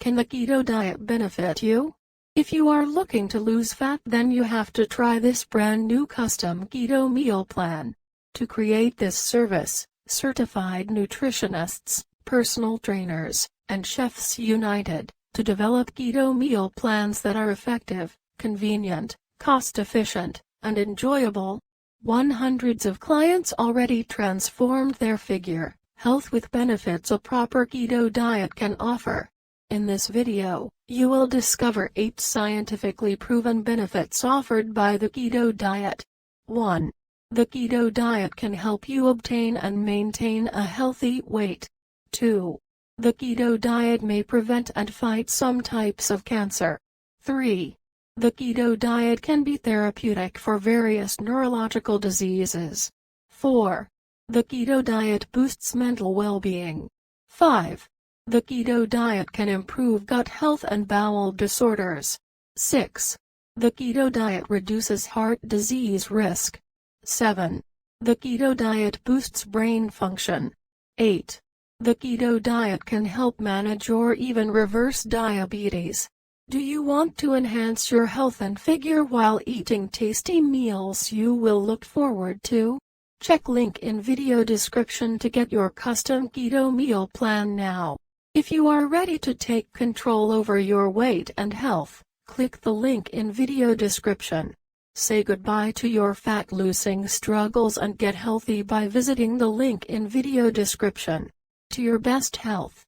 Can the keto diet benefit you? If you are looking to lose fat, then you have to try this brand new custom keto meal plan. To create this service, certified nutritionists, personal trainers, and chefs united to develop keto meal plans that are effective, convenient, cost-efficient, and enjoyable. Hundreds of clients already transformed their figure, health with benefits a proper keto diet can offer. In this video, you will discover 8 scientifically proven benefits offered by the keto diet. 1. The keto diet can help you obtain and maintain a healthy weight. 2. The keto diet may prevent and fight some types of cancer. 3. The keto diet can be therapeutic for various neurological diseases. 4. The keto diet boosts mental well-being. 5. The keto diet can improve gut health and bowel disorders. 6. The keto diet reduces heart disease risk. 7. The keto diet boosts brain function. 8. The keto diet can help manage or even reverse diabetes. Do you want to enhance your health and figure while eating tasty meals you will look forward to? Check link in video description to get your custom keto meal plan now. If you are ready to take control over your weight and health, click the link in video description. Say goodbye to your fat-losing struggles and get healthy by visiting the link in video description. To your best health.